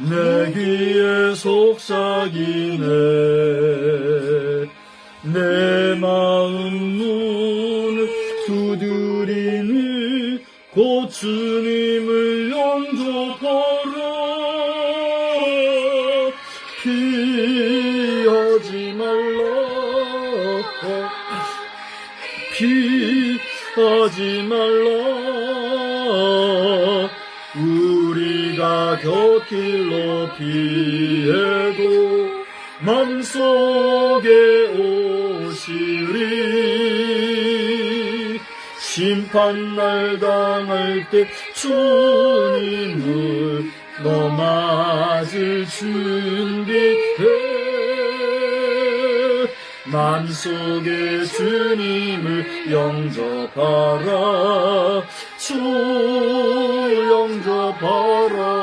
내 귀에 속삭이네. 내 마음 문을 두드리니 곧 주님을 영접하라. 피하지 말라. 피하지 말라. 우리가 곁길로 피해도 맘속에 오시리. 심판날 당할 때 주님을 너 맞을 준비해. 맘속에 주님을 영접하라. 주 영접하라.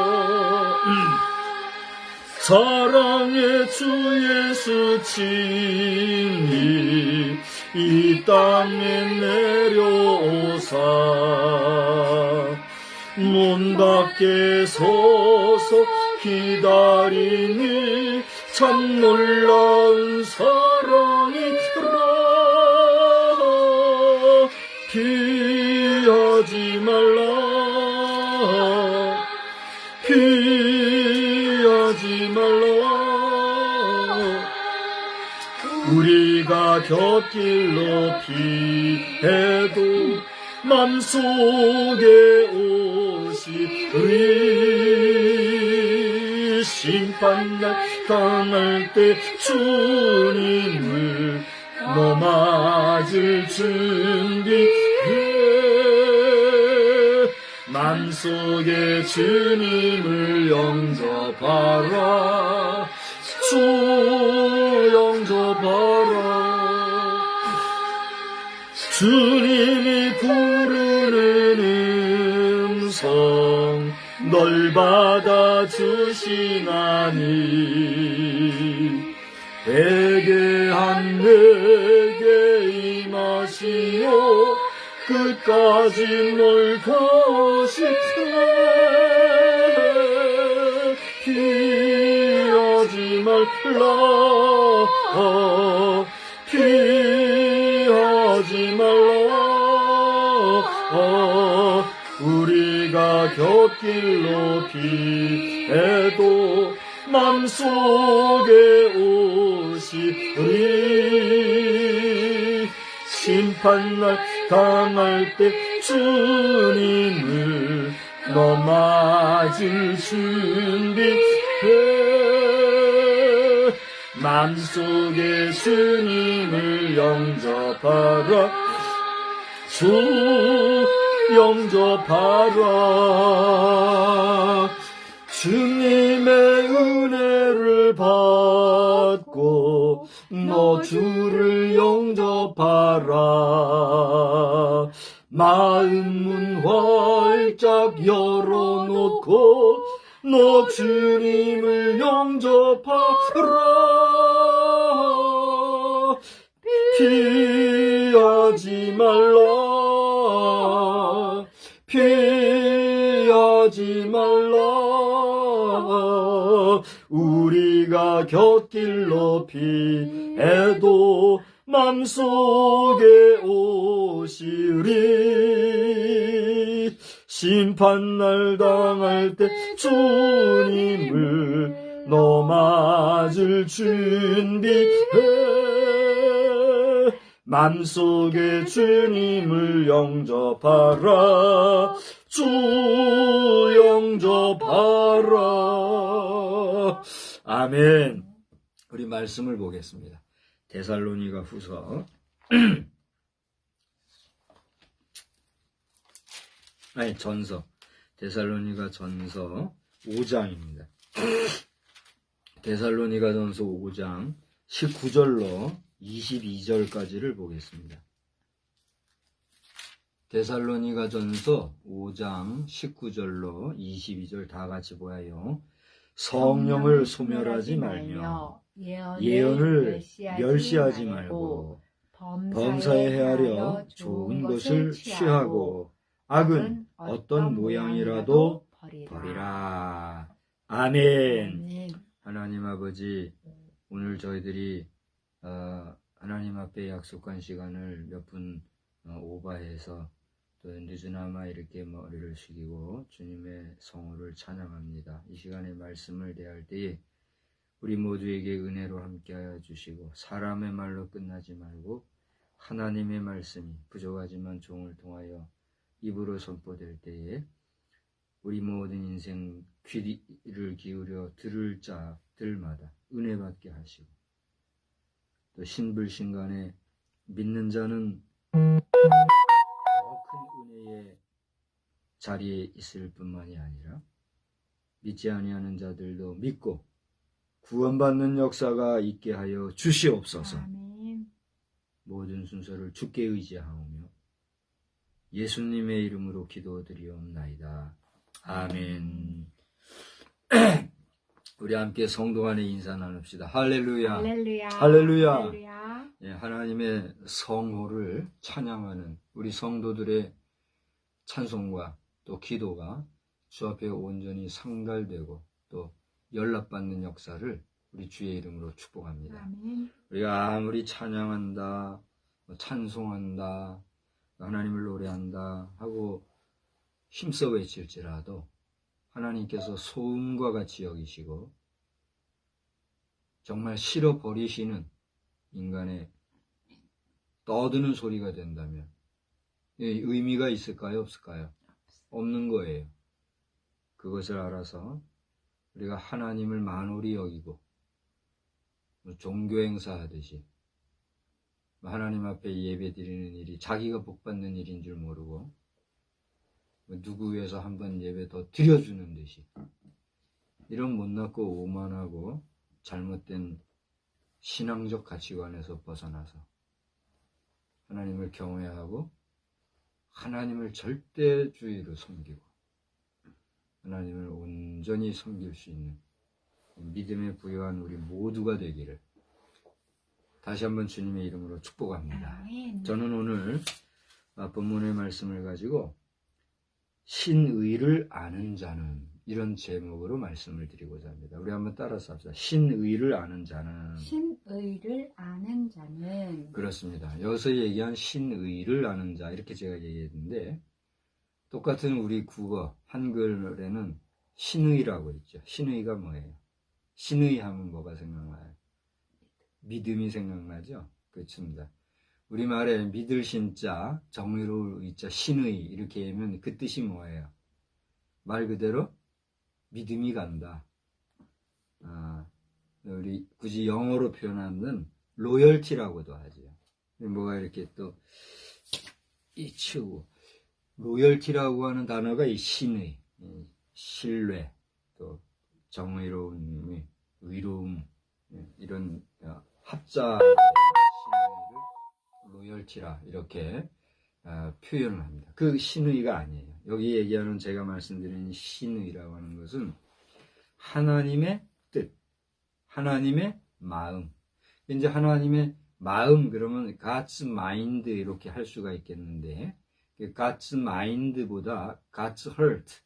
사랑의 주 예수 친히 이 땅에 내려오사 문 밖에 서서 기다리니 참 놀라운 사랑이라. 피하지 말라. 피하지 말라. 우리가 곁길로 피해도 맘속에 오시리. 심판날 당할 때 주님을 너 맞을 준비해. 맘속에 주님을 영접하라. 주 영접하라. 주님이 부르는 음성 널 받아주시나니 회개한 내게 임하시오 끝까지 널 도우시네. 피하지 말라. 피하지 말라. 우리가 곁길로 피해도 맘속에 오시리. 심판날 당할 때 주님을 너 맞을 준비해. 맘속에 주님을 영접하라. 주 영접하라. 주님의 은혜를 받고 너 주를 영접하라. 마음 문 활짝 열어놓고 너 주님을 영접하라. 피하지 말라. 피하지 말라. 우리가 곁길로 피해도 맘속에 오시리. 심판날 당할 때 주님을 너 맞을 준비해. 맘속에 주님을 영접하라. 주 영접하라. 아멘. 우리 말씀을 보겠습니다. 데살로니가 후서 전서. 데살로니가 전서 5장입니다. 데살로니가 전서 5장 19절로 22절까지를 보겠습니다. 데살로니가 전서 5장 19절로 22절 다 같이 보아요. 성령을 소멸하지 말며 예언을 멸시하지 말고 범사에 헤아려 좋은 것을 취하고 악은 어떤 모양이라도 버리라. 아멘. 아멘. 하나님 아버지, 오늘 저희들이 하나님 앞에 약속한 시간을 몇 분 오버해서 또 늦으나마 이렇게 머리를 숙이고 주님의 성호를 찬양합니다. 이 시간에 말씀을 대할 때에 우리 모두에게 은혜로 함께하여 주시고 사람의 말로 끝나지 말고 하나님의 말씀이 부족하지만 종을 통하여 입으로 선포될 때에 우리 모든 인생 귀를 기울여 들을 자들마다 은혜 받게 하시고 또 신불신간에 믿는 자는 더 큰 은혜의 자리에 있을 뿐만이 아니라 믿지 아니하는 자들도 믿고 구원받는 역사가 있게 하여 주시옵소서. 아멘. 모든 순서를 주께 의지하오며 예수님의 이름으로 기도드리옵나이다. 아멘. 우리 함께 성도 간에 인사 나눕시다. 할렐루야. 할렐루야. 할렐루야. 할렐루야. 예, 하나님의 성호를 찬양하는 우리 성도들의 찬송과 또 기도가 주 앞에 온전히 상달되고 또 연락받는 역사를 우리 주의 이름으로 축복합니다. 아멘. 우리가 아무리 찬양한다, 찬송한다, 하나님을 노래한다 하고 힘써 외칠지라도 하나님께서 소음과 같이 여기시고 정말 실어버리시는 인간의 떠드는 소리가 된다면 의미가 있을까요? 없을까요? 없는 거예요. 그것을 알아서 우리가 하나님을 만홀히 여기고 종교 행사하듯이 하나님 앞에 예배 드리는 일이 자기가 복받는 일인 줄 모르고 누구 위해서 한번 예배 더 드려주는 듯이 이런 못났고 오만하고 잘못된 신앙적 가치관에서 벗어나서 하나님을 경외하고 하나님을 절대주의로 섬기고 하나님을 온전히 섬길 수 있는 믿음에 부여한 우리 모두가 되기를 다시 한번 주님의 이름으로 축복합니다. 아멘. 저는 오늘 본문의 말씀을 가지고 신의를 아는 자는 이런 제목으로 말씀을 드리고자 합니다. 우리 한번 따라서 합시다. 신의를 아는 자는. 신의를 아는 자는. 그렇습니다. 여기서 얘기한 신의를 아는 자 이렇게 제가 얘기했는데 똑같은 우리 국어 한글에는 신의라고 있죠. 신의가 뭐예요? 신의 하면 뭐가 생각나요? 믿음이 생각나죠? 그렇습니다. 우리말에 믿을 신자, 정의로울 의자, 신의 이렇게 하면 그 뜻이 뭐예요? 말 그대로 믿음이 간다. 우리 굳이 영어로 표현하는 로열티라고도 하죠. 뭐가 이렇게 또 치우고 로열티라고 하는 단어가 이 신의, 신뢰, 또 정의로움, 의로움 이런 합자 신의를 로열티라 이렇게 표현을 합니다. 그 신의가 아니에요. 여기 얘기하는 제가 말씀드린 신의라고 하는 것은 하나님의 뜻, 하나님의 마음. 이제 하나님의 마음 그러면 God's mind 이렇게 할 수가 있겠는데 God's mind보다 God's heart,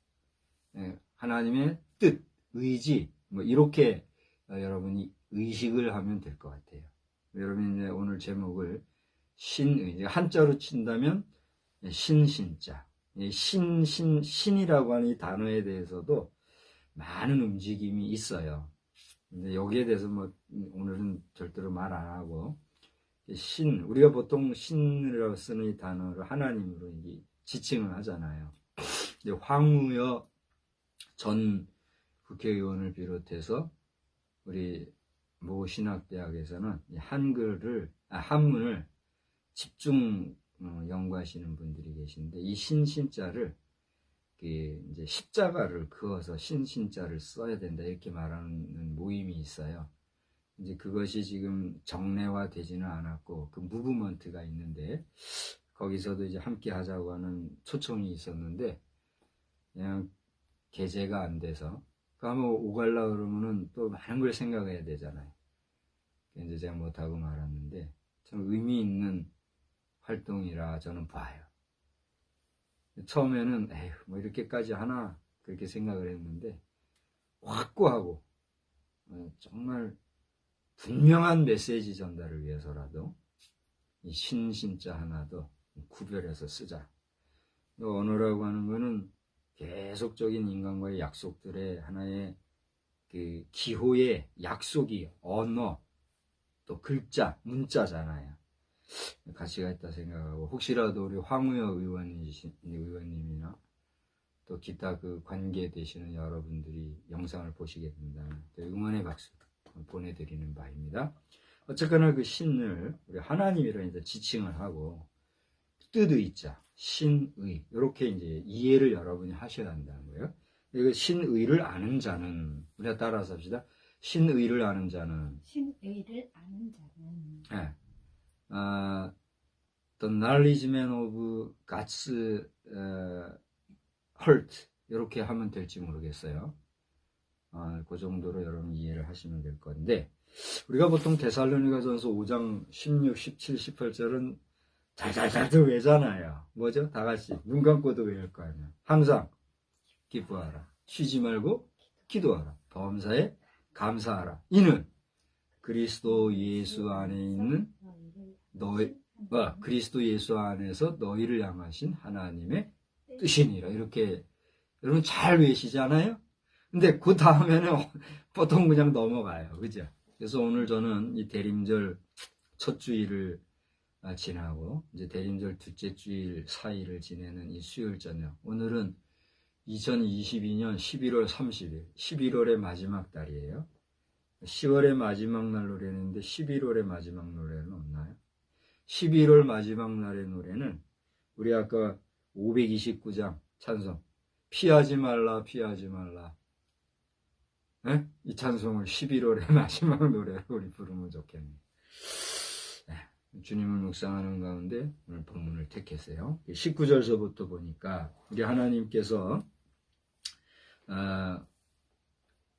하나님의 뜻, 의지 뭐 이렇게 여러분이 의식을 하면 될 것 같아요. 여러분이 이제 오늘 제목을 신의, 한자로 친다면 신신자, 신이라고 하는 이 단어에 대해서도 많은 움직임이 있어요. 근데 여기에 대해서 뭐 오늘은 절대로 말 안 하고 우리가 보통 신이라고 쓰는 이 단어를 하나님으로 지칭을 하잖아요. 황우여 전 국회의원을 비롯해서 우리 모 신학대학에서는 한문을 집중 연구하시는 분들이 계신데 이 신자를 이제 십자가를 그어서 신자를 써야 된다 이렇게 말하는 모임이 있어요. 이제 그것이 지금 정례화되지는 않았고 그 무브먼트가 있는데 거기서도 이제 함께 하자고 하는 초청이 있었는데 그냥 개제가 안 돼서 한번 오갈라 그러면은 또 많은 걸 생각해야 되잖아요. 이제 제가 못하고 말았는데 참 의미 있는 활동이라 저는 봐요. 처음에는 에휴 뭐 이렇게까지 하나 그렇게 생각을 했는데 확고하고 정말 분명한 메시지 전달을 위해서라도 이 신자 하나도 구별해서 쓰자. 언어라고 하는 거는 계속적인 인간과의 약속들의 하나의 그 기호의 약속이 언어, 또 글자, 문자잖아요. 가치가 있다 생각하고, 혹시라도 우리 황우여 의원님이나 또 기타 그 관계되시는 여러분들이 영상을 보시게 된다면 응원의 박수 보내드리는 바입니다. 어쨌거나 그 신을 우리 하나님이라 이제 지칭을 하고, 뜻의자, 신의, 이렇게 이제 이해를 여러분이 하셔야 한다는 거예요. 이거 신의를 아는 자는, 우리가 따라서 합시다. 신의를 아는 자는, 신의를 아는 자는, 예, the knowledgeman of God's heart, 이렇게 하면 될지 모르겠어요. 그 정도로 여러분 이해를 하시면 될 건데, 우리가 보통 데살로니가전서 5장 16, 17, 18절은 잘잘잘들 외잖아요. 뭐죠? 다 같이 눈 감고도 외울 거 아니야. 항상 기뻐하라. 쉬지 말고 기도하라. 범사에 감사하라. 이는 그리스도 예수 안에 있는 그리스도 예수 안에서 너희를 향하신 하나님의 뜻이니라. 이렇게 여러분 잘 외시잖아요. 근데 그 다음에는 보통 그냥 넘어가요. 그죠? 그래서 오늘 저는 이 대림절 첫 주일을 지나고 이제 대림절 둘째 주일 사이를 지내는 이 수요일 저녁, 오늘은 2022년 11월 30일 11월의 마지막 달이에요. 10월의 마지막 날 노래는데 11월의 마지막 노래는 없나요? 11월 마지막 날의 노래는 우리 아까 529장 찬송 피하지 말라 피하지 말라, 네? 이 찬송을 11월의 마지막 노래로 우리 부르면 좋겠네요. 주님을 묵상하는 가운데 오늘 본문을 택했어요. 19절서부터 보니까 우리 하나님께서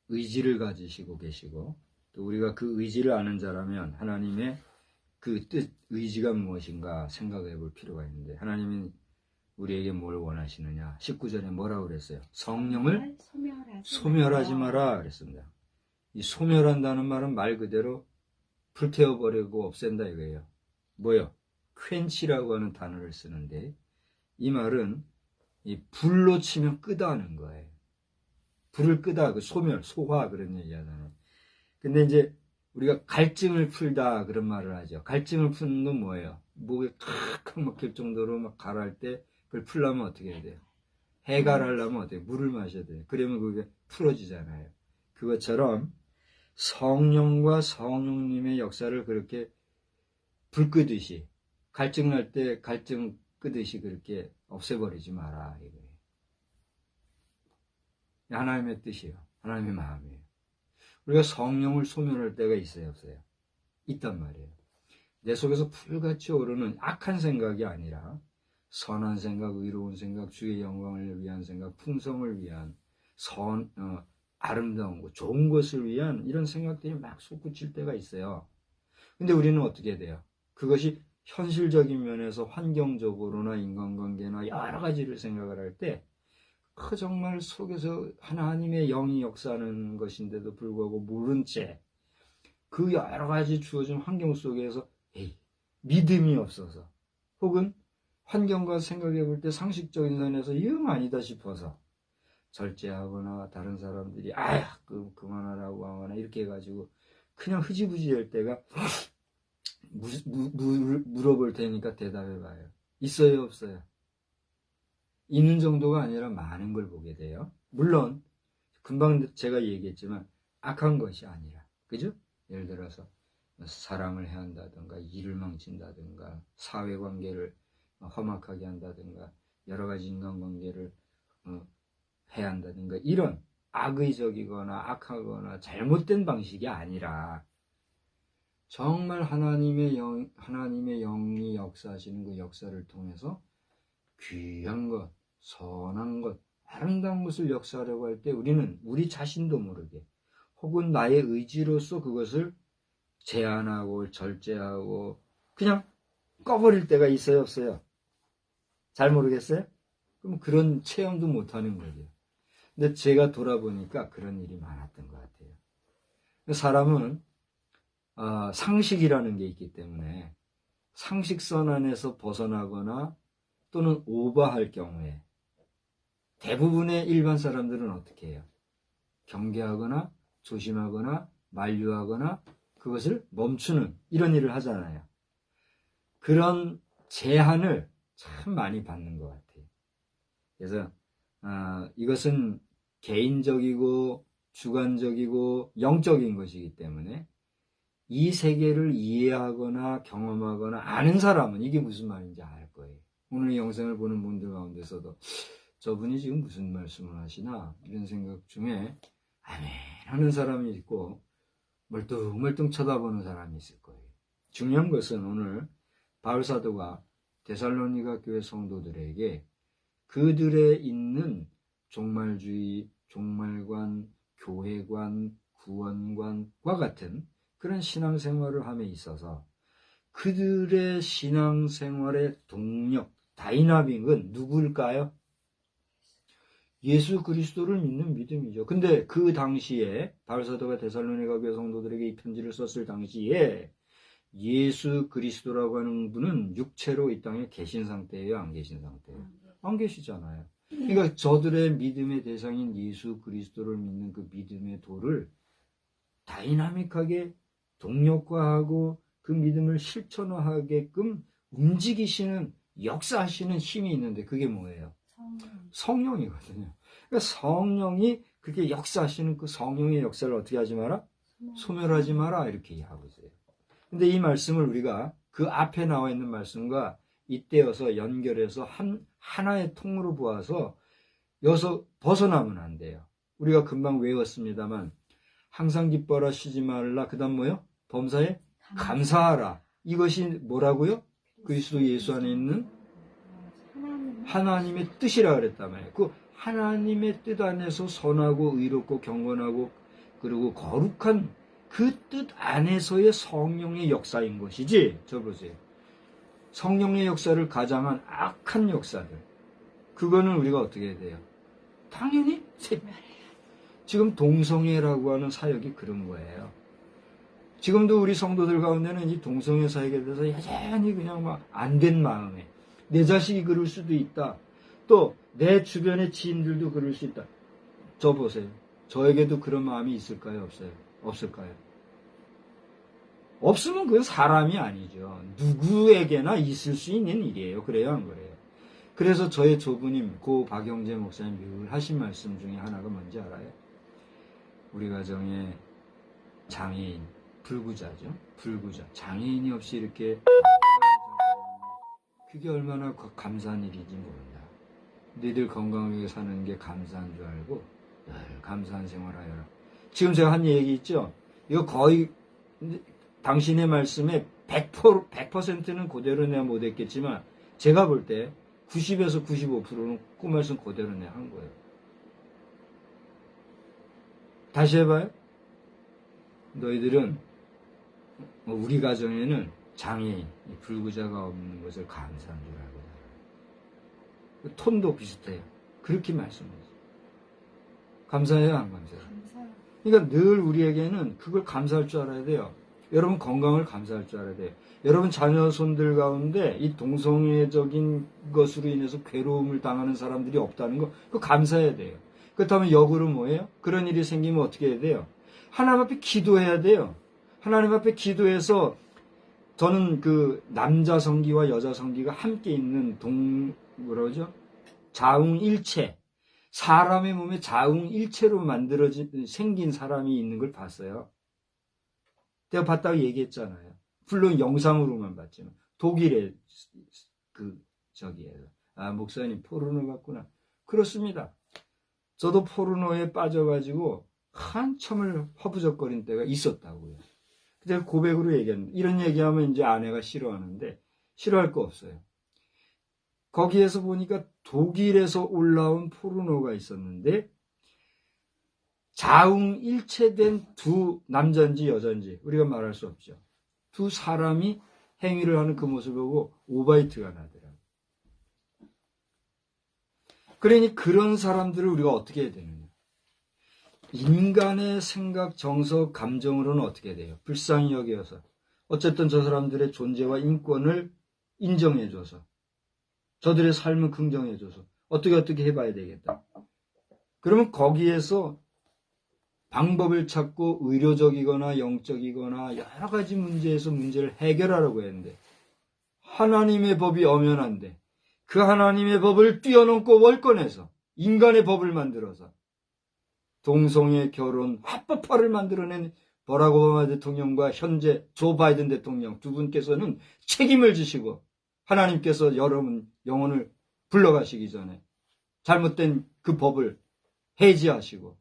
의지를 가지시고 계시고, 또 우리가 그 의지를 아는 자라면 하나님의 그 뜻, 의지가 무엇인가 생각해 볼 필요가 있는데, 하나님이 우리에게 뭘 원하시느냐. 19절에 뭐라고 그랬어요? 성령을 소멸하지 마라 그랬습니다. 이 소멸한다는 말은 말 그대로 불태워버리고 없앤다 이거예요. 뭐요? 퀸치라고 하는 단어를 쓰는데, 이 말은 이 불로 치면 끄다는 거예요. 불을 끄다, 그 소멸, 소화 그런 얘기 하잖아요. 근데 이제 우리가 갈증을 풀다 그런 말을 하죠. 갈증을 푸는 건 뭐예요? 목에 칵칵 막힐 정도로 막 가라할 때 그걸 풀려면 어떻게 해야 돼요? 해갈하려면 어떻게 해요? 물을 마셔야 돼요. 그러면 그게 풀어지잖아요. 그것처럼 성령과 성령님의 역사를 그렇게 불 끄듯이, 갈증 날 때 갈증 끄듯이 그렇게 없애버리지 마라 이거예요. 하나님의 뜻이에요. 하나님의 마음이에요. 우리가 성령을 소멸할 때가 있어요, 없어요? 있단 말이에요. 내 속에서 불같이 오르는 악한 생각이 아니라 선한 생각, 의로운 생각, 주의 영광을 위한 생각, 풍성을 위한 아름다운 것, 좋은 것을 위한 이런 생각들이 막 솟구칠 때가 있어요. 근데 우리는 어떻게 돼요? 그것이 현실적인 면에서 환경적으로나 인간관계나 여러 가지를 생각을 할 때 정말 속에서 하나님의 영이 역사하는 것인데도 불구하고 모른 채 그 여러 가지 주어진 환경 속에서 믿음이 없어서, 혹은 환경과 생각해 볼 때 상식적인 선에서 영 아니다 싶어서 절제하거나 다른 사람들이 그만하라고 하거나 이렇게 해가지고 그냥 흐지부지 할 때가 물어볼 테니까 대답해봐요. 있어요, 없어요? 있는 정도가 아니라 많은 걸 보게 돼요. 물론 금방 제가 얘기했지만 악한 것이 아니라, 그죠? 예를 들어서 사랑을 해야 한다든가, 일을 망친다든가, 사회관계를 험악하게 한다든가, 여러 가지 인간관계를 해야 한다든가, 이런 악의적이거나 악하거나 잘못된 방식이 아니라 정말 하나님의 영이 역사하시는 그 역사를 통해서 귀한 것, 선한 것, 아름다운 것을 역사하려고 할 때 우리는 우리 자신도 모르게, 혹은 나의 의지로서 그것을 제한하고 절제하고 그냥 꺼버릴 때가 있어요, 없어요? 잘 모르겠어요? 그럼 그런 체험도 못하는 거죠. 근데 제가 돌아보니까 그런 일이 많았던 것 같아요. 사람은 상식이라는 게 있기 때문에 상식선 안에서 벗어나거나 또는 오버할 경우에 대부분의 일반 사람들은 어떻게 해요? 경계하거나 조심하거나 만류하거나 그것을 멈추는 이런 일을 하잖아요. 그런 제한을 참 많이 받는 것 같아요. 그래서 이것은 개인적이고 주관적이고 영적인 것이기 때문에 이 세계를 이해하거나 경험하거나 아는 사람은 이게 무슨 말인지 알 거예요. 오늘 이 영상을 보는 분들 가운데서도 저분이 지금 무슨 말씀을 하시나 이런 생각 중에 아멘 하는 사람이 있고 멀뚱멀뚱 쳐다보는 사람이 있을 거예요. 중요한 것은 오늘 바울 사도가 데살로니가 교회 성도들에게 그들의 있는 종말주의, 종말관, 교회관, 구원관과 같은 그런 신앙생활을 함에 있어서 그들의 신앙생활의 동력, 다이나믹은 누구일까요? 예수 그리스도를 믿는 믿음이죠. 근데 그 당시에 바울 사도가 데살로니가 교회 성도들에게 이 편지를 썼을 당시에 예수 그리스도라고 하는 분은 육체로 이 땅에 계신 상태예요? 안 계신 상태예요? 안 계시잖아요. 그러니까 저들의 믿음의 대상인 예수 그리스도를 믿는 그 믿음의 도를 다이나믹하게 동력화하고 그 믿음을 실천화하게끔 움직이시는 역사하시는 힘이 있는데 그게 뭐예요? 성령이거든요. 그러니까 성령이 그렇게 역사하시는 그 성령의 역사를 어떻게 하지 마라? 소멸하지 마라 이렇게 이해하고 있어요. 근데 이 말씀을 우리가 그 앞에 나와 있는 말씀과 이때여서 연결해서 하나의 통으로 보아서 여기서 벗어나면 안 돼요. 우리가 금방 외웠습니다만 항상 기뻐라 쉬지 말라 그 다음 뭐요? 범사에 감사하라. 이것이 뭐라고요? 그리스도 예수 안에 있는 하나님의 뜻이라 그랬단 말이에요. 그 하나님의 뜻 안에서 선하고 의롭고 경건하고 그리고 거룩한 그 뜻 안에서의 성령의 역사인 것이지. 저 보세요. 성령의 역사를 가장한 악한 역사들. 그거는 우리가 어떻게 해야 돼요? 당연히 지금 동성애라고 하는 사역이 그런 거예요. 지금도 우리 성도들 가운데는 이 동성애 사역에 대해서 여전히 그냥 막 안 된 마음에 내 자식이 그럴 수도 있다. 또 내 주변의 지인들도 그럴 수 있다. 저 보세요. 저에게도 그런 마음이 있을까요? 없어요? 없을까요? 없으면 그건 사람이 아니죠. 누구에게나 있을 수 있는 일이에요. 그래요? 안 그래요? 그래서 저의 조부님, 고 박영재 목사님 늘 하신 말씀 중에 하나가 뭔지 알아요? 우리 가정에 장애인, 불구자죠. 불구자. 장애인이 없이 이렇게 그게 얼마나 감사한 일인지 모른다. 너희들 건강하게 사는 게 감사한 줄 알고 늘 감사한 생활하여라. 지금 제가 한 얘기 있죠? 이거 거의 당신의 말씀에 100%는 그대로 내가 못했겠지만 제가 볼 때 90에서 95%는 그 말씀 그대로 내가 한 거예요. 다시 해봐요. 너희들은 우리 가정에는 장애인, 불구자가 없는 것을 감사한 줄 알고 살아요. 톤도 비슷해요. 그렇게 말씀하세요. 감사해요, 안 감사해요? 그러니까 늘 우리에게는 그걸 감사할 줄 알아야 돼요. 여러분 건강을 감사할 줄 알아야 돼요. 여러분 자녀손들 가운데 이 동성애적인 것으로 인해서 괴로움을 당하는 사람들이 없다는 거 그거 감사해야 돼요. 그렇다면 역으로 뭐예요? 그런 일이 생기면 어떻게 해야 돼요? 하나님 앞에 기도해야 돼요. 하나님 앞에 기도해서 저는 그 남자 성기와 여자 성기가 함께 있는 뭐라죠? 자웅일체. 사람의 몸에 자웅일체로 생긴 사람이 있는 걸 봤어요. 내가 봤다고 얘기했잖아요. 물론 영상으로만 봤지만 독일의 저기에요. 목사님 포르노 같구나. 그렇습니다. 저도 포르노에 빠져가지고 한참을 허부적거린 때가 있었다고요. 제가 고백으로 얘기했는데 이런 얘기하면 이제 아내가 싫어하는데 싫어할 거 없어요. 거기에서 보니까 독일에서 올라온 포르노가 있었는데 자웅일체된 두 남자인지 여자인지 우리가 말할 수 없죠. 두 사람이 행위를 하는 그 모습을 보고 오바이트가 나더라고요. 그러니 그런 사람들을 우리가 어떻게 해야 되느냐. 인간의 생각, 정서, 감정으로는 어떻게 돼요? 불쌍히 여겨서 어쨌든 저 사람들의 존재와 인권을 인정해줘서 저들의 삶을 긍정해줘서 어떻게 해봐야 되겠다. 그러면 거기에서 방법을 찾고 의료적이거나 영적이거나 여러 가지 문제에서 문제를 해결하려고 했는데 하나님의 법이 엄연한데 그 하나님의 법을 뛰어넘고 월권해서 인간의 법을 만들어서 동성애 결혼 합법화를 만들어낸 버락 오바마 대통령과 현재 조 바이든 대통령 두 분께서는 책임을 지시고 하나님께서 여러분 영혼을 불러가시기 전에 잘못된 그 법을 해지하시고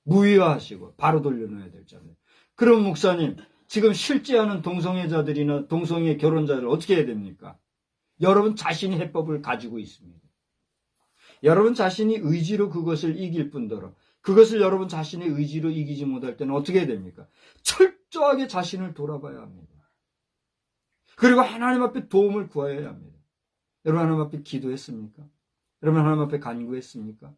무효화하시고 바로 돌려놓아야 될 점이에요. 그럼 목사님 지금 실제하는 동성애자들이나 동성애 결혼자들 어떻게 해야 됩니까? 여러분 자신이 해법을 가지고 있습니다. 여러분 자신이 의지로 그것을 이길 뿐더러 그것을 여러분 자신의 의지로 이기지 못할 때는 어떻게 해야 됩니까? 철저하게 자신을 돌아봐야 합니다. 그리고 하나님 앞에 도움을 구해야 합니다. 여러분 하나님 앞에 기도했습니까? 여러분 하나님 앞에 간구했습니까?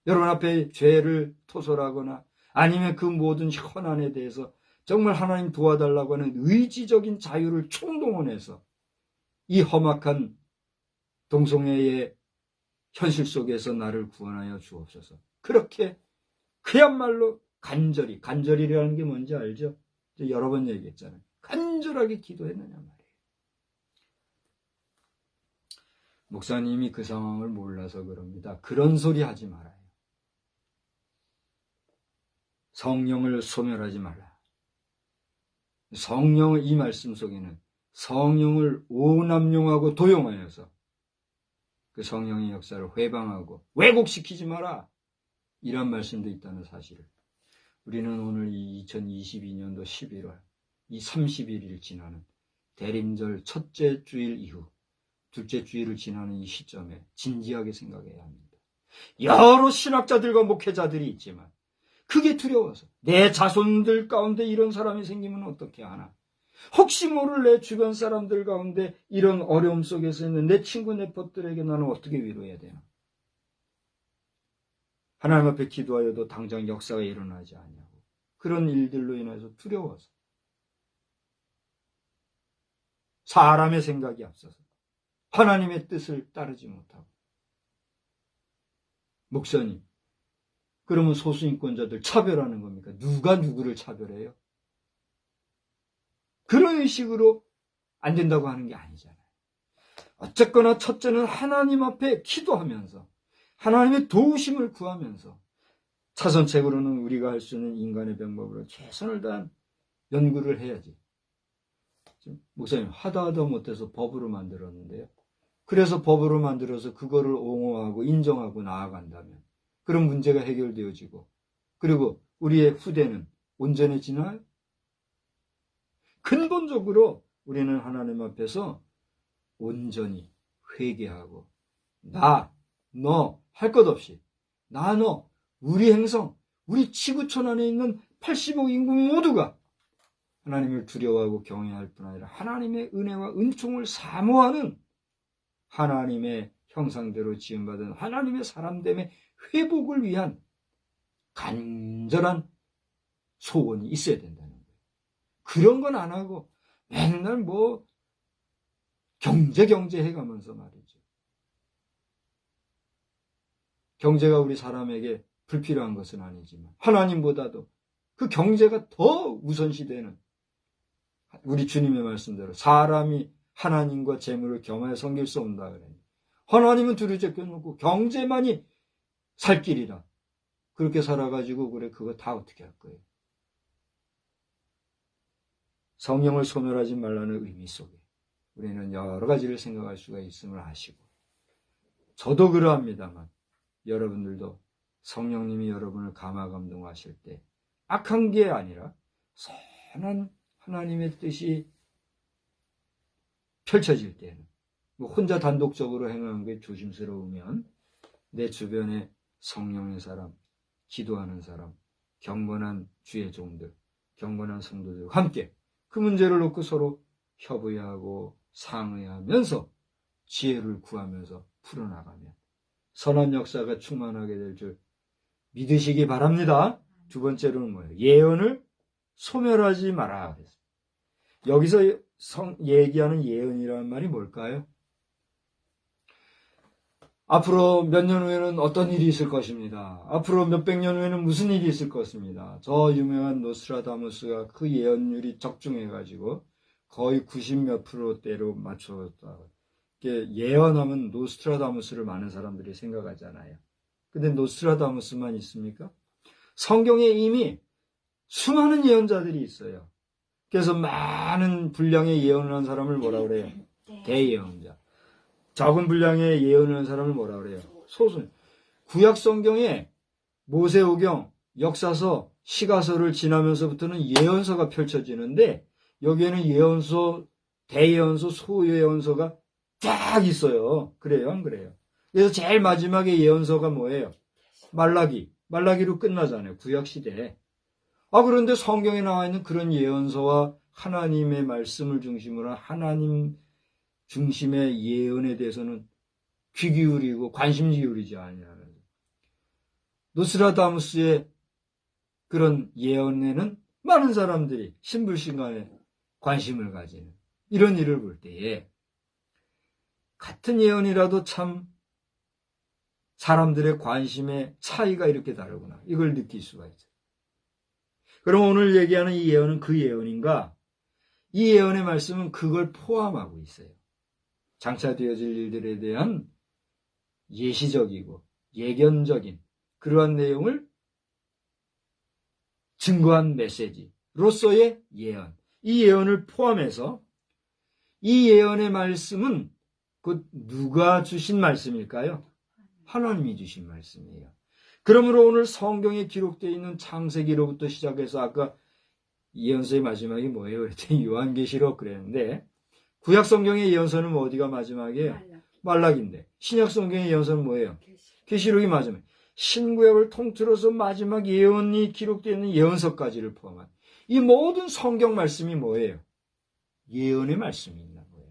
여러분 앞에 죄를 토설하거나 아니면 그 모든 현안에 대해서 정말 하나님 도와달라고 하는 의지적인 자유를 총동원해서 이 험악한 동성애의 현실 속에서 나를 구원하여 주옵소서. 그렇게 그야말로 간절이라는 게 뭔지 알죠? 여러 번 얘기했잖아요. 간절하게 기도했느냐 말이에요. 목사님이 그 상황을 몰라서 그럽니다. 그런 소리 하지 말아요. 성령을 소멸하지 말라. 성령의 이 말씀 속에는 성령을 오남용하고 도용하여서 그 성령의 역사를 회방하고 왜곡시키지 마라. 이런 말씀도 있다는 사실을. 우리는 오늘 이 2022년도 11월 이 30일을 지나는 대림절 첫째 주일 이후 둘째 주일을 지나는 이 시점에 진지하게 생각해야 합니다. 여러 신학자들과 목회자들이 있지만 그게 두려워서 내 자손들 가운데 이런 사람이 생기면 어떻게 하나? 혹시 모를 내 주변 사람들 가운데 이런 어려움 속에서 있는 내 친구 내 벗들에게 나는 어떻게 위로해야 되나? 하나님 앞에 기도하여도 당장 역사가 일어나지 않냐고. 그런 일들로 인해서 두려워서 사람의 생각이 앞서서 하나님의 뜻을 따르지 못하고 목사님 그러면 소수인권자들 차별하는 겁니까? 누가 누구를 차별해요? 그런 식으로 안 된다고 하는 게 아니잖아요. 어쨌거나 첫째는 하나님 앞에 기도하면서 하나님의 도우심을 구하면서 차선책으로는 우리가 할 수 있는 인간의 방법으로 최선을 다한 연구를 해야지. 목사님 하다 못해서 법으로 만들었는데요. 그래서 법으로 만들어서 그거를 옹호하고 인정하고 나아간다면 그런 문제가 해결되어지고 그리고 우리의 후대는 온전해지나요? 근본적으로 우리는 하나님 앞에서 온전히 회개하고 나, 너 할 것 없이 나, 너, 우리 행성, 우리 지구촌 안에 있는 80억 인구 모두가 하나님을 두려워하고 경외할 뿐 아니라 하나님의 은혜와 은총을 사모하는 하나님의 형상대로 지음받은 하나님의 사람됨의 회복을 위한 간절한 소원이 있어야 된다는 거예요. 그런 건 안 하고 맨날 뭐 경제 해가면서 말이죠. 경제가 우리 사람에게 불필요한 것은 아니지만 하나님보다도 그 경제가 더 우선시되는 우리 주님의 말씀대로 사람이 하나님과 재물을 겸하여 섬길 수 없다 그래요. 하나님은 둘을 제껴놓고 경제만이 살 길이라 그렇게 살아가지고 그래 그거 다 어떻게 할 거예요. 성령을 소멸하지 말라는 의미 속에 우리는 여러 가지를 생각할 수가 있음을 아시고 저도 그러합니다만 여러분들도 성령님이 여러분을 감화감동하실 때 악한 게 아니라 선한 하나님의 뜻이 펼쳐질 때는 뭐 혼자 단독적으로 행하는 게 조심스러우면 내 주변에 성령의 사람, 기도하는 사람, 경건한 주의 종들, 경건한 성도들과 함께 그 문제를 놓고 서로 협의하고 상의하면서 지혜를 구하면서 풀어나가면 선한 역사가 충만하게 될 줄 믿으시기 바랍니다. 두 번째로는 뭐예요? 예언을 소멸하지 마라. 여기서 얘기하는 예언이라는 말이 뭘까요? 앞으로 몇 년 후에는 어떤 일이 있을 것입니다. 앞으로 몇백 년 후에는 무슨 일이 있을 것입니다. 저 유명한 노스트라다무스가 그 예언율이 적중해가지고 거의 90몇 %대로 맞췄다. 예언하면 노스트라다무스를 많은 사람들이 생각하잖아요. 근데 노스트라다무스만 있습니까? 성경에 이미 수많은 예언자들이 있어요. 그래서 많은 분량의 예언을 한 사람을 뭐라 그래요? 대예언자. 적은 분량의 예언을 한 사람을 뭐라 그래요? 소수. 구약 성경에 모세오경, 역사서, 시가서를 지나면서부터는 예언서가 펼쳐지는데 여기에는 예언서, 대예언서, 소예언서가 쫙 있어요. 그래요? 안 그래요? 그래서 제일 마지막에 예언서가 뭐예요? 말라기. 말라기로 끝나잖아요. 구약 시대에. 그런데 성경에 나와 있는 그런 예언서와 하나님의 말씀을 중심으로 한 하나님 중심의 예언에 대해서는 귀 기울이고 관심 기울이지 않냐면 노스트라다무스의 그런 예언에는 많은 사람들이 신불신간에 관심을 가지는 이런 일을 볼 때에 같은 예언이라도 참 사람들의 관심의 차이가 이렇게 다르구나. 이걸 느낄 수가 있어요. 그럼 오늘 얘기하는 이 예언은 그 예언인가? 이 예언의 말씀은 그걸 포함하고 있어요. 장차 되어질 일들에 대한 예시적이고 예견적인 그러한 내용을 증거한 메시지로서의 예언. 이 예언을 포함해서 이 예언의 말씀은 곧 누가 주신 말씀일까요? 하나님이 주신 말씀이에요. 그러므로 오늘 성경에 기록되어 있는 창세기로부터 시작해서 아까 예언서의 마지막이 뭐예요? 그랬더니 요한계시록 그랬는데 구약 성경의 예언서는 뭐 어디가 마지막이에요? 말라기인데 신약 성경의 예언서는 뭐예요? 계시록이 마지막. 신구약을 통틀어서 마지막 예언이 기록되어 있는 예언서까지를 포함한 이 모든 성경 말씀이 뭐예요? 예언의 말씀이 있는 거예요.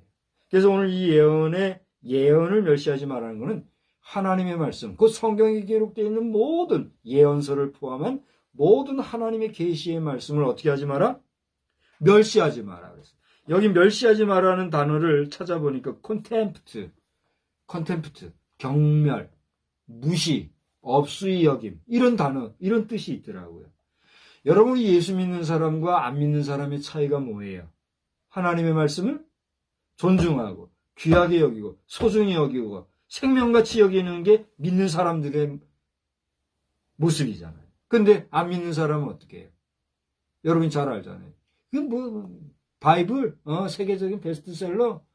그래서 오늘 이 예언을 멸시하지 말라는 것은 하나님의 말씀, 그 성경에 기록되어 있는 모든 예언서를 포함한 모든 하나님의 계시의 말씀을 어떻게 하지 마라? 멸시하지 마라. 그래서 여기 멸시하지 마라는 단어를 찾아보니까 contempt, 경멸, 무시, 업수의 여김 이런 단어, 이런 뜻이 있더라고요. 여러분이 예수 믿는 사람과 안 믿는 사람의 차이가 뭐예요? 하나님의 말씀을 존중하고 귀하게 여기고 소중히 여기고 생명같이 여기는 게 믿는 사람들의 모습이잖아요. 근데 안 믿는 사람은 어떻게 해요? 여러분이 잘 알잖아요. 그 바이블, 세계적인 베스트셀러,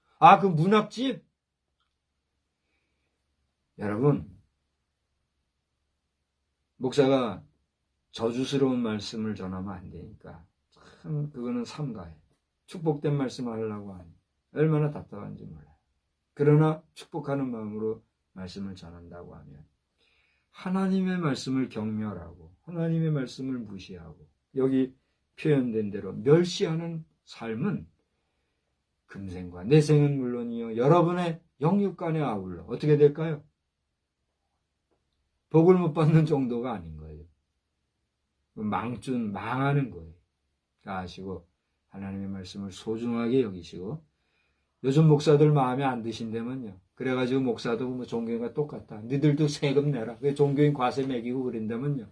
그 문학집. 여러분, 목사가 저주스러운 말씀을 전하면 안 되니까 참 그거는 삼가해. 축복된 말씀을 하려고 하니 얼마나 답답한지 몰라요. 그러나 축복하는 마음으로 말씀을 전한다고 하면 하나님의 말씀을 경멸하고 하나님의 말씀을 무시하고 여기 표현된 대로 멸시하는 삶은 금생과 내생은 물론이요 여러분의 영육간에 아울러 어떻게 될까요? 복을 못 받는 정도가 아닌 거예요. 망하는 거예요. 아시고 하나님의 말씀을 소중하게 여기시고 요즘 목사들 마음에 안 드신다면요. 그래가지고 목사도 뭐 종교인과 똑같다. 너희들도 세금 내라. 왜 종교인 과세 매기고 그런다면요.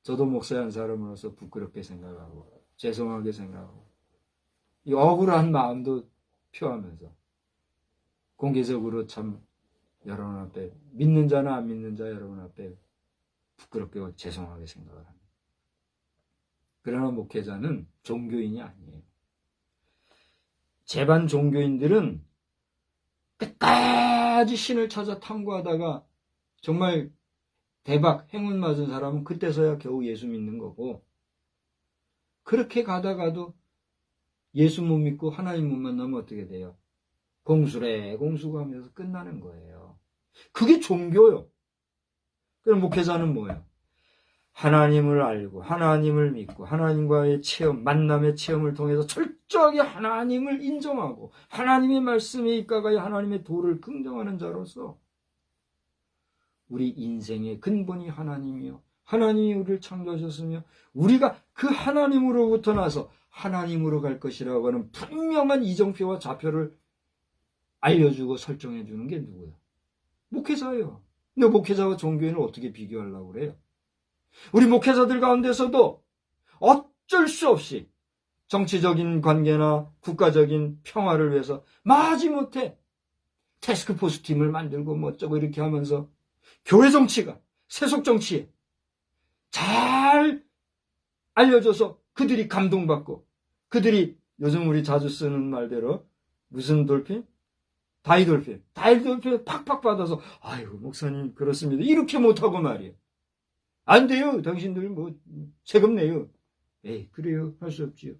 저도 목사 한 사람으로서 부끄럽게 생각하고 죄송하게 생각하고 이 억울한 마음도 표하면서 공개적으로 참 여러분 앞에 믿는 자나 안 믿는 자 여러분 앞에 부끄럽게 죄송하게 생각을 합니다. 그러나 목회자는 종교인이 아니에요. 제반 종교인들은 끝까지 신을 찾아 탐구하다가 정말 대박 행운 맞은 사람은 그때서야 겨우 예수 믿는 거고 그렇게 가다가도 예수 못 믿고 하나님 못 만나면 어떻게 돼요? 공수고 하면서 끝나는 거예요. 그게 종교요. 그럼 목회자는 뭐예요? 하나님을 알고 하나님을 믿고 하나님과의 체험, 만남의 체험을 통해서 철저하게 하나님을 인정하고 하나님의 말씀에 입각하여 하나님의 도를 긍정하는 자로서 우리 인생의 근본이 하나님이요. 하나님이 우리를 창조하셨으며 우리가 그 하나님으로부터 나서 하나님으로 갈 것이라고 하는 분명한 이정표와 좌표를 알려주고 설정해 주는 게 누구야? 목회자예요. 근데 목회자와 종교인을 어떻게 비교하려고 그래요? 우리 목회자들 가운데서도 어쩔 수 없이 정치적인 관계나 국가적인 평화를 위해서 마지못해 태스크포스 팀을 만들고 뭐 어쩌고 이렇게 하면서 교회 정치가 세속 정치에 잘 알려줘서 그들이 감동받고 그들이 요즘 우리 자주 쓰는 말대로 무슨 돌핀? 다이돌핀 팍팍 받아서 아이고 목사님 그렇습니다. 이렇게 못하고 말이에요. 안 돼요. 당신들 뭐 세금 내요. 에이 그래요. 할 수 없지요.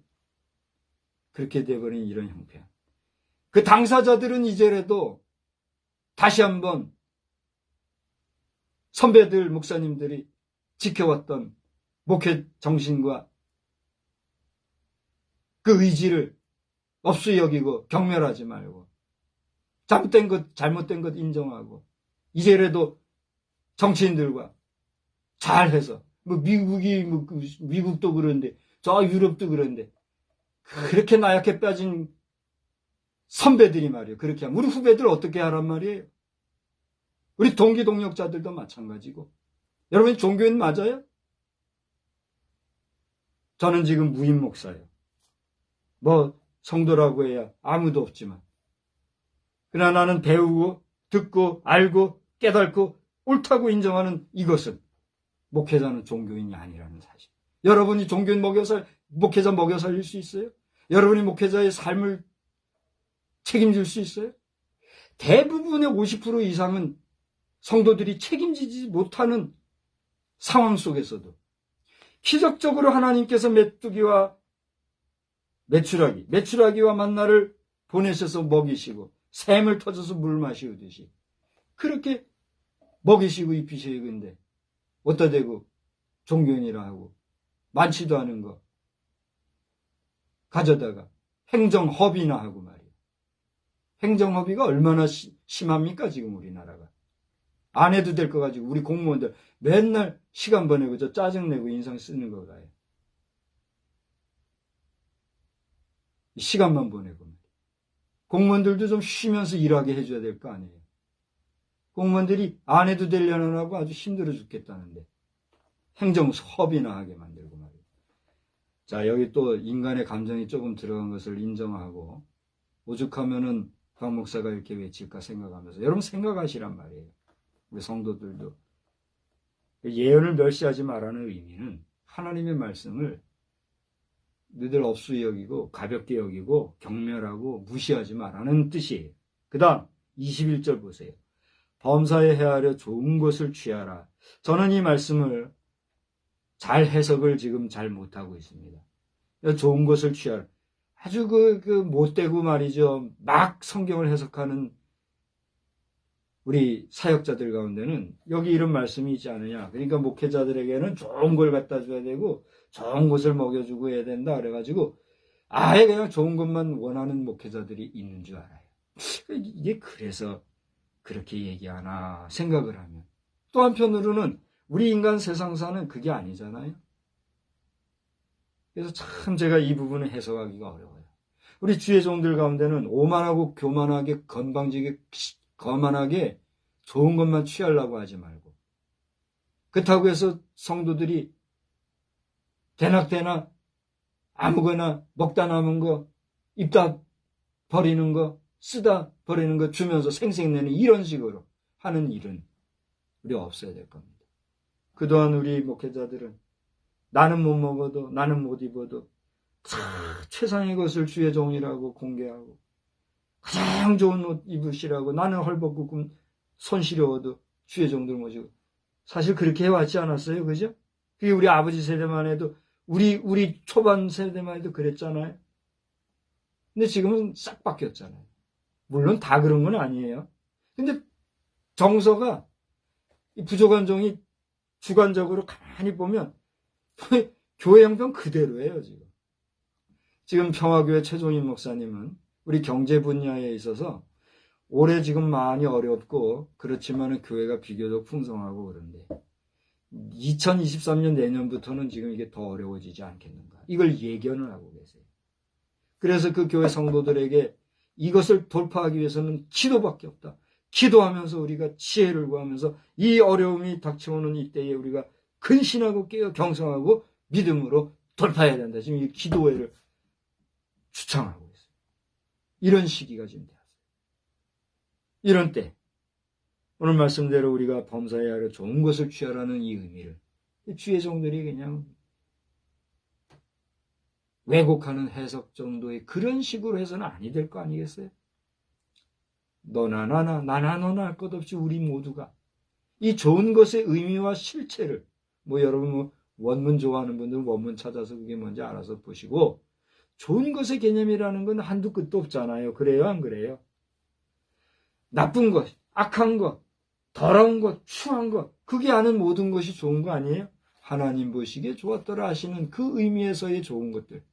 그렇게 돼버린 이런 형편. 그 당사자들은 이제라도 다시 한번 선배들 목사님들이 지켜왔던 목회 정신과 그 의지를 없이 여기고 경멸하지 말고 잘못된 것 인정하고 이제라도 정치인들과 잘해서 뭐 미국도 그런데 저 유럽도 그런데 그렇게 나약해 빠진 선배들이 말이에요. 그렇게 하면 우리 후배들 어떻게 하란 말이에요. 우리 동기 동력자들도 마찬가지고. 여러분 종교인 맞아요? 저는 지금 무임 목사예요. 뭐 성도라고 해야 아무도 없지만 그러나 나는 배우고 듣고 알고 깨닫고 옳다고 인정하는 이것은 목회자는 종교인이 아니라는 사실. 여러분이 종교인 목회자 먹여 살릴 수 있어요? 여러분이 목회자의 삶을 책임질 수 있어요? 대부분의 50% 이상은 성도들이 책임지지 못하는 상황 속에서도 기적적으로 하나님께서 메뚜기와 메추라기와 만나를 보내셔서 먹이시고 샘을 터져서 물 마시우듯이 그렇게 먹이시고 입히셔야 근데 어디다 대고 종교인이라 하고 많지도 않은 거 가져다가 행정허비나 하고 말이에요. 행정허비가 얼마나 심합니까 지금 우리나라가. 안 해도 될 거 가지고 우리 공무원들 맨날 시간 보내고 저 짜증내고 인상 쓰는 거 가요. 시간만 보내고 공무원들도 좀 쉬면서 일하게 해줘야 될 거 아니에요. 공무원들이 안 해도 되려는 하고 아주 힘들어 죽겠다는데 행정허비나 하게 만들고 말이에요. 자 여기 또 인간의 감정이 조금 들어간 것을 인정하고 오죽하면은 박 목사가 이렇게 외칠까 생각하면서 여러분 생각하시란 말이에요. 우리 성도들도 예언을 멸시하지 말라는 의미는 하나님의 말씀을 너희들 없이 여기고 가볍게 여기고 경멸하고 무시하지 말라는 뜻이에요. 그 다음 21절 보세요. 범사에 헤아려 좋은 것을 취하라. 저는 이 말씀을 잘 해석을 지금 잘 못하고 있습니다. 좋은 것을 취하라. 아주 못되고 말이죠. 막 성경을 해석하는 우리 사역자들 가운데는 여기 이런 말씀이 있지 않느냐. 그러니까 목회자들에게는 좋은 걸 갖다 줘야 되고 좋은 것을 먹여주고 해야 된다. 그래가지고 아예 그냥 좋은 것만 원하는 목회자들이 있는 줄 알아요. 이게 그래서 그렇게 얘기하나 생각을 하면 또 한편으로는 우리 인간 세상사는 그게 아니잖아요. 그래서 참 제가 이 부분을 해석하기가 어려워요. 우리 주의 종들 가운데는 오만하고 교만하게 건방지게 거만하게 좋은 것만 취하려고 하지 말고 그렇다고 해서 성도들이 대낮대낮 아무거나 먹다 남은 거 입다 버리는 거 쓰다 버리는 거 주면서 생색내는 이런 식으로 하는 일은 우리 없어야 될 겁니다. 그동안 우리 목회자들은 나는 못 먹어도 나는 못 입어도 최상의 것을 주의 종이라고 공개하고 가장 좋은 옷 입으시라고 나는 헐벗고 손 시려워도 주의 종들 모시고 사실 그렇게 해왔지 않았어요? 그죠? 그게 우리 아버지 세대만 해도 우리 초반 세대만 해도 그랬잖아요. 근데 지금은 싹 바뀌었잖아요. 물론 다 그런 건 아니에요. 근데 정서가 이 부족한 종이 주관적으로 가만히 보면 교회 형편 그대로예요. 지금 평화교회 최종인 목사님은 우리 경제 분야에 있어서 올해 지금 많이 어렵고 그렇지만 교회가 비교적 풍성하고 그런데 2023년 내년부터는 지금 이게 더 어려워지지 않겠는가. 이걸 예견을 하고 계세요. 그래서 그 교회 성도들에게 이것을 돌파하기 위해서는 기도밖에 없다. 기도하면서 우리가 지혜를 구하면서 이 어려움이 닥쳐오는 이때에 우리가 근신하고 깨어 경성하고 믿음으로 돌파해야 된다. 지금 이 기도회를 주창하고 있어요. 이런 시기가 지금 되었어요. 이런 때 오늘 말씀대로 우리가 범사에 하려 좋은 것을 취하라는 이 의미를 주의 종들이 그냥 왜곡하는 해석 정도의 그런 식으로 해서는 아니 될 거 아니겠어요? 너나 나나 나나 너나 할 것 없이 우리 모두가 이 좋은 것의 의미와 실체를 여러분 원문 좋아하는 분들은 원문 찾아서 그게 뭔지 알아서 보시고 좋은 것의 개념이라는 건 한두 끝도 없잖아요. 그래요 안 그래요? 나쁜 것, 악한 것, 더러운 것, 추한 것 그게 아는 모든 것이 좋은 거 아니에요? 하나님 보시기에 좋았더라 하시는 그 의미에서의 좋은 것들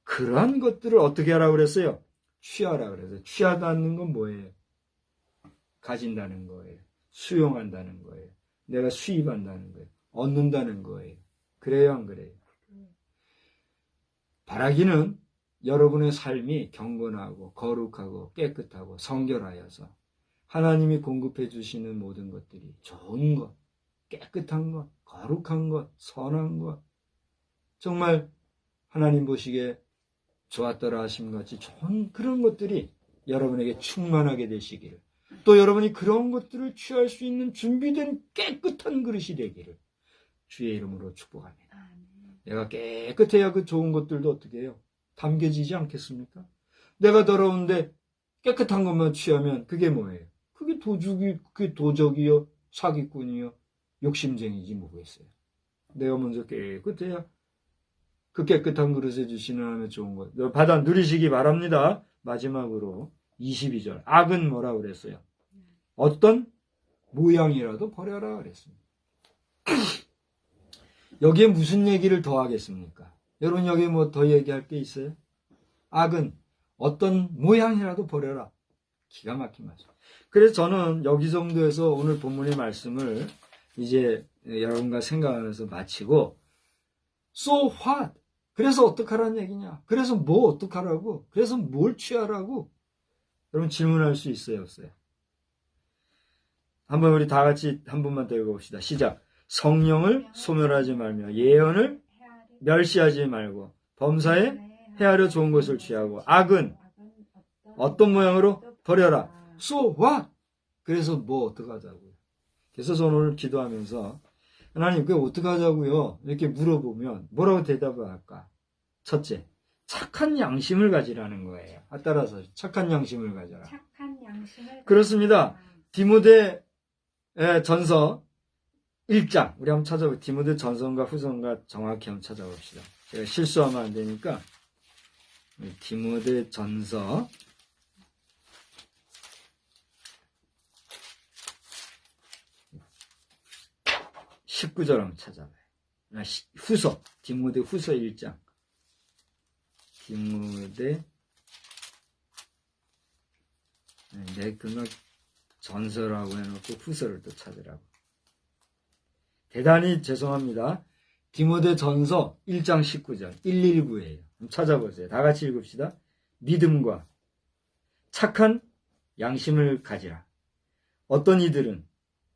그러한 것들을 어떻게 하라고 그랬어요? 취하라 그랬어요. 취하다는 건 뭐예요? 가진다는 거예요. 수용한다는 거예요. 내가 수입한다는 거예요. 얻는다는 거예요. 그래요 안 그래요? 바라기는 여러분의 삶이 경건하고 거룩하고 깨끗하고 성결하여서 하나님이 공급해 주시는 모든 것들이 좋은 것, 깨끗한 것, 거룩한 것, 선한 것 정말 하나님 보시기에 좋았더라 하심 같이 좋은 그런 것들이 여러분에게 충만하게 되시기를 또 여러분이 그런 것들을 취할 수 있는 준비된 깨끗한 그릇이 되기를 주의 이름으로 축복합니다. 내가 깨끗해야 그 좋은 것들도 어떻게 해요? 담겨지지 않겠습니까? 내가 더러운데 깨끗한 것만 취하면 그게 뭐예요? 그게 그게 도적이요, 사기꾼이요, 욕심쟁이지 뭐겠어요. 내가 먼저 깨끗해야 그 깨끗한 그릇에 주시는 하나님의 좋은 것 받아 누리시기 바랍니다. 마지막으로 22절 악은 뭐라 그랬어요? 어떤 모양이라도 버려라 그랬습니다. 여기에 무슨 얘기를 더 하겠습니까? 여러분 여기 뭐 더 얘기할 게 있어요? 악은 어떤 모양이라도 버려라. 기가 막힌 말씀. 그래서 저는 여기 정도에서 오늘 본문의 말씀을 이제 여러분과 생각하면서 마치고 So what? 그래서 어떡하라는 얘기냐? 그래서 뭐 어떡하라고? 그래서 뭘 취하라고? 여러분 질문할 수 있어요, 없어요? 한번 우리 다 같이 한 번만 더 읽어봅시다. 시작. 성령을 소멸하지 말며 예언을 멸시하지 말고 범사에 헤아려 좋은 것을 취하고 악은 어떤 모양으로 버려라. So what? 그래서 뭐 어떡하자고요? 그래서 저는 오늘 기도하면서 하나님 그게 어떡하자고요? 이렇게 물어보면 뭐라고 대답을 할까? 첫째, 착한 양심을 가지라는 거예요. 따라서 착한 양심을 가져라. 착한 양심을 그렇습니다. 디모데 전서 1장 우리 한번 찾아볼게요. 디모데 전서인가 후서인가 정확히 한번 찾아봅시다. 제가 실수하면 안 되니까 디모데 전서 19절 한번 찾아봐요. 후서 디모데 후서 1장 디모데 그거 전서라고 해놓고 후서를 또 찾으라고. 대단히 죄송합니다. 디모데 전서 1장 19절 119예요. 찾아보세요. 다 같이 읽읍시다. 믿음과 착한 양심을 가지라. 어떤 이들은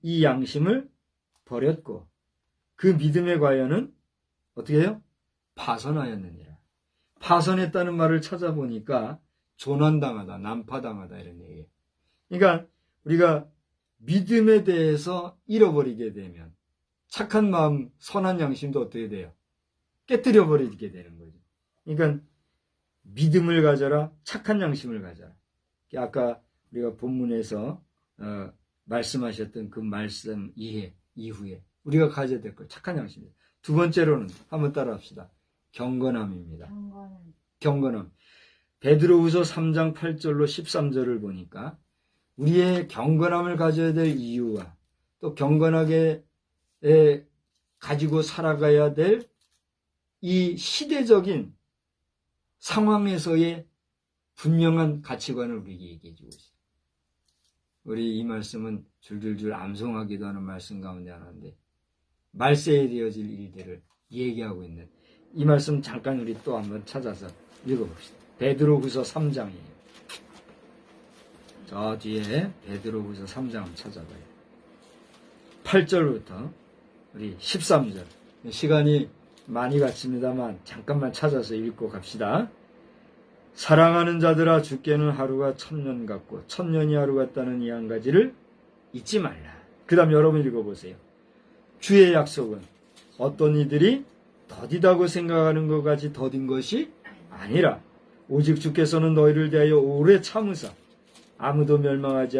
이 양심을 버렸고 그 믿음의 과연은 어떻게 해요? 파선하였느니라. 파선했다는 말을 찾아보니까 조난당하다, 난파당하다 이런 얘기예요. 그러니까 우리가 믿음에 대해서 잃어버리게 되면 착한 마음, 선한 양심도 어떻게 돼요? 깨뜨려 버리게 되는 거죠. 그러니까 믿음을 가져라, 착한 양심을 가져라. 아까 우리가 본문에서 말씀하셨던 그 말씀 이해 이후에 우리가 가져야 될 것 착한 양심입니다. 두 번째로는 한번 따라합시다. 경건함입니다. 경건함. 베드로후서 3장 8절로 13절을 보니까 우리의 경건함을 가져야 될 이유와 또 경건하게 가지고 살아가야 될 이 시대적인 상황에서의 분명한 가치관을 우리에게 얘기해 주고 있어요. 우리 이 말씀은 줄줄줄 암송하기도 하는 말씀 가운데 하나인데 말세에 되어질 일들을 얘기하고 있는 이 말씀 잠깐 우리 또 한번 찾아서 읽어봅시다. 베드로후서 3장이에요. 저 뒤에 베드로후서 3장 한번 찾아봐요. 8절부터 우리 13절. 시간이 많이 갔습니다만 잠깐만 찾아서 읽고 갑시다. 사랑하는 자들아, 주께는 하루가 1000년 같고 1000년이 하루 같다는 이 한 가지를 잊지 말라. 그 다음 여러분 읽어보세요. 주의 약속은 어떤 이들이 더디다고 생각하는 것 같이 더딘 것이 아니라 오직 주께서는 너희를 대하여 오래 참으사 아무도 멸망하지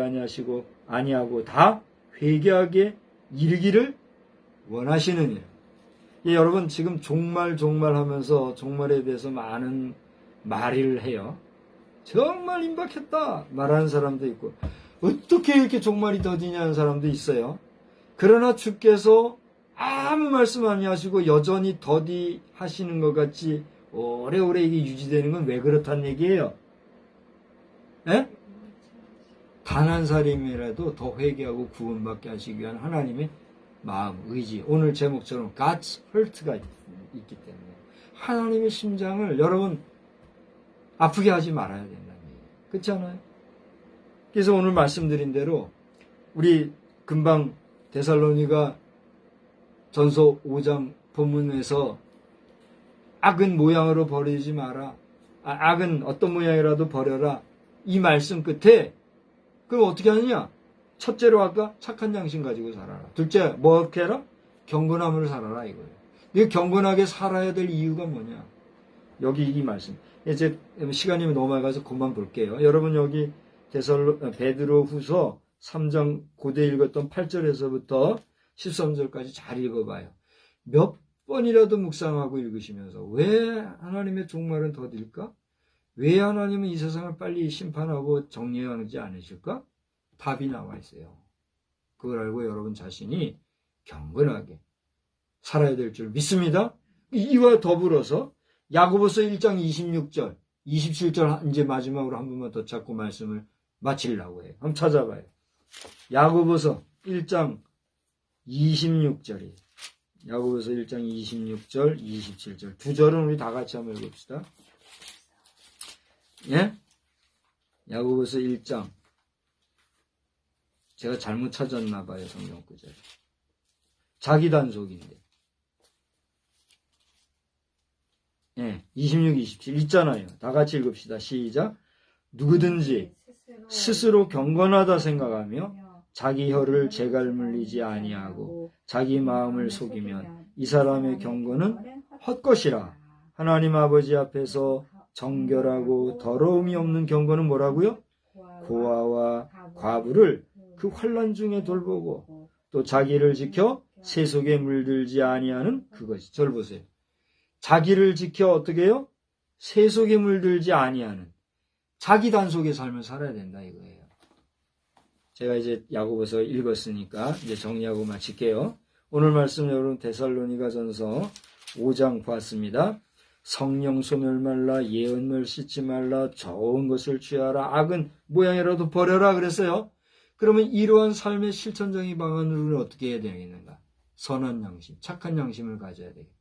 아니하고 다 회개하게 이르기를 원하시느니라. 예, 여러분 지금 종말 하면서 종말에 대해서 많은 말을 해요. 정말 임박했다 말하는 사람도 있고 어떻게 이렇게 종말이 더디냐는 사람도 있어요. 그러나 주께서 아무 말씀 안 하시고 여전히 더디 하시는 것 같이 오래오래 이게 유지되는 건 왜 그렇다는 얘기예요? 예? 단 한 사람이라도 더 회개하고 구원받게 하시기 위한 하나님의 마음, 의지. 오늘 제목처럼 God's Heart가 있기 때문에 하나님의 심장을 여러분 아프게 하지 말아야 된다는 얘기예요. 그렇지 않아요? 그래서 오늘 말씀드린 대로 우리 금방 데살로니가 전서 5장 본문에서 악은 모양으로 버리지 마라. 악은 어떤 모양이라도 버려라. 이 말씀 끝에 그럼 어떻게 하느냐? 첫째로 아까 착한 양심 가지고 살아라. 둘째 뭐 어떻게 해라? 경건함으로 살아라 이거예요. 이 경건하게 살아야 될 이유가 뭐냐? 여기 이 말씀. 이제 시간이 너무 많이 가서 그만 볼게요. 여러분 여기 베드로후서 3장 고대 읽었던 8절에서부터 13절까지 잘 읽어봐요. 몇 번이라도 묵상하고 읽으시면서 왜 하나님의 종말은 더딜까? 왜 하나님은 이 세상을 빨리 심판하고 정리하지 않으실까? 답이 나와 있어요. 그걸 알고 여러분 자신이 경건하게 살아야 될 줄 믿습니다. 이와 더불어서 야고보서 1장 26절, 27절 이제 마지막으로 한 번만 더 찾고 말씀을 마치려고 해요. 한번 찾아봐요. 야고보서 1장 26절이에요. 야고보서 1장 26절, 27절. 두 절은 우리 다 같이 한번 읽읍시다. 예? 야고보서 1장. 제가 잘못 찾았나 봐요, 성경 구절. 자기 단속인데. 예, 26, 27 있잖아요. 다 같이 읽읍시다. 시작. 누구든지 스스로 경건하다 생각하며 자기 혀를 재갈 물리지 아니하고 자기 마음을 속이면 이 사람의 경건은 헛것이라. 하나님 아버지 앞에서 정결하고 더러움이 없는 경건은 뭐라고요? 고아와 과부를 그 환난 중에 돌보고 또 자기를 지켜 세속에 물들지 아니하는 그것이. 저를 보세요. 자기를 지켜 어떻게 해요? 세속에 물들지 아니하는 자기 단속의 삶을 살아야 된다 이거예요. 제가 이제 야고보서 읽었으니까 이제 정리하고 마칠게요. 오늘 말씀 여러분 데살로니가전서 5장 봤습니다. 성령 소멸 말라, 예언을 씻지 말라, 좋은 것을 취하라, 악은 모양이라도 버려라 그랬어요. 그러면 이러한 삶의 실천적인 방안으로는 어떻게 해야 되겠는가? 선한 양심, 착한 양심을 가져야 되겠다.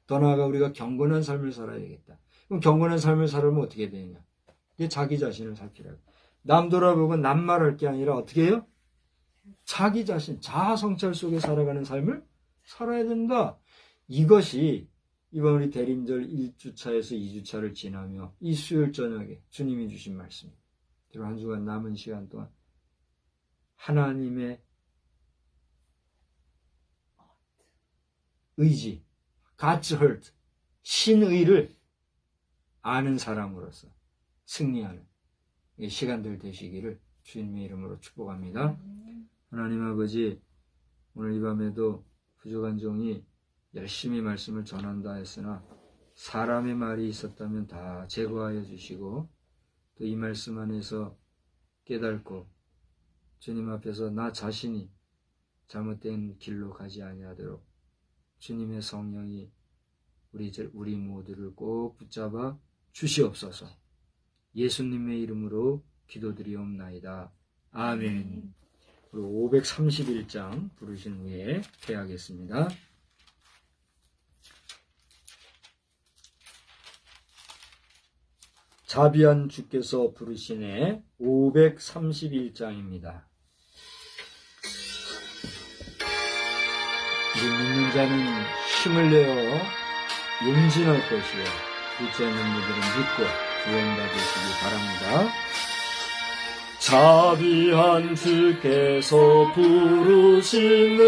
더 나아가 우리가 경건한 삶을 살아야 되겠다. 그럼 경건한 삶을 살면 어떻게 되느냐? 이게 자기 자신을 살피라고. 남 돌아보고 남 말할 게 아니라 어떻게 해요? 자기 자신, 자아 성찰 속에 살아가는 삶을 살아야 된다. 이것이 이번 우리 대림절 1주차에서 2주차를 지나며 이 수요일 저녁에 주님이 주신 말씀입니다. 그리고 한 주간 남은 시간 동안 하나님의 의지, God's heart, 신의를 아는 사람으로서 승리하는 시간들 되시기를 주님의 이름으로 축복합니다. 하나님 아버지, 오늘 이 밤에도 부족한 종이 열심히 말씀을 전한다 했으나 사람의 말이 있었다면 다 제거하여 주시고 또 이 말씀 안에서 깨닫고 주님 앞에서 나 자신이 잘못된 길로 가지 아니하도록 주님의 성령이 우리 모두를 꼭 붙잡아 주시옵소서. 예수님의 이름으로 기도드리옵나이다. 아멘. 그리고 531장 부르신 후에 회하겠습니다. 자비한 주께서 부르시네 531장입니다. 우리 믿는 자는 힘을 내어 용진할 것이요 믿지 않는 이들은 믿고 구원받으시기 바랍니다. 자비한 주께서 부르시네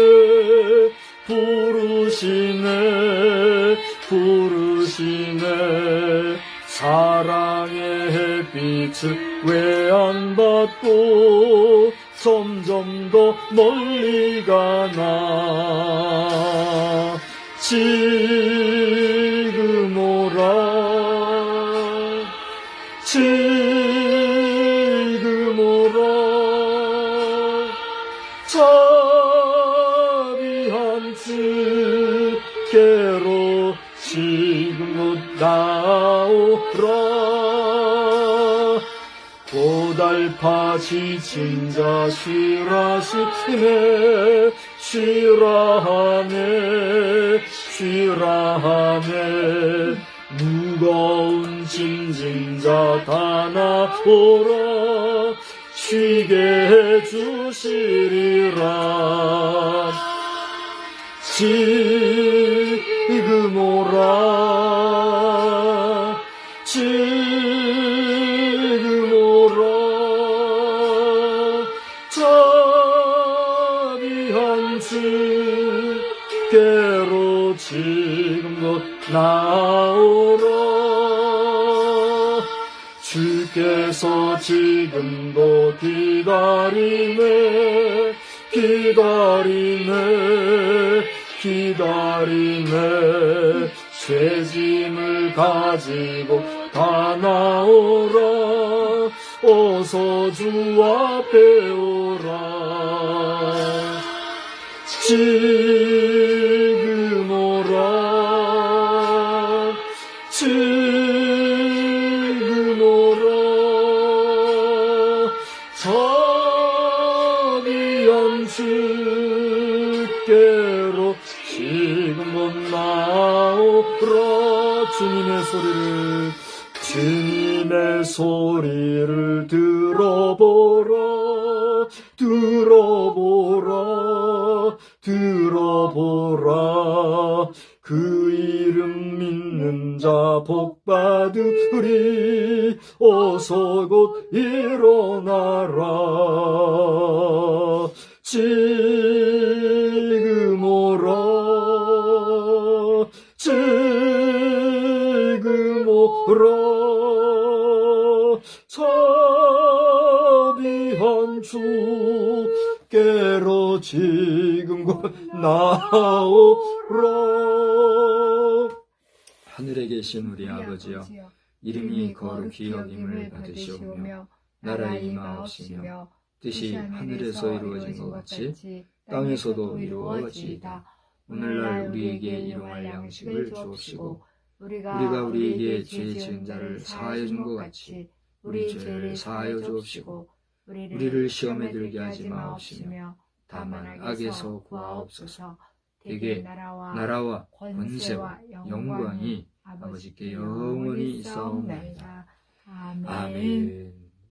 사랑의 햇빛을 왜 안 받고 점점 더 멀리 가나 지금 오라 자비한 주께로 지금 나오라 고달파 지친 자 쉬라하네 무거운 짐진 자 다 나오라 쉬게 해주시리라 지금 오라 자비한 주께로 지금 곧 나오라 주께서 지금도 기다리네 죄짐을 가지고 다 나오라 어서 주 앞에 오라 지금 오라 자비한 주께로 지금 곧 나오라 주님의 소리를 들어보라 그 이름 믿는 자 복받으리 어서 곧 일어나라 지금 오라 자비한 주께로 지금 곧 나오라 하늘에 계신 우리 아버지여 이름이 거룩히 여김을 받으시오며 나라의 임하옵시며 뜻이 하늘에서 이루어진 것 같이 땅에서도 이루어지이다. 오늘날 우리에게 일용할 양식을 주옵시고 우리가 우리에게 죄 지은 자를 사하여 준 것 같이 우리 죄를 사하여 주옵시고 우리를 시험에 들게 하지 마옵시며 다만 악에서 구하옵소서. 대개 나라와 권세와 영광이 아버지께 영원히 있사옵나이다. 아멘.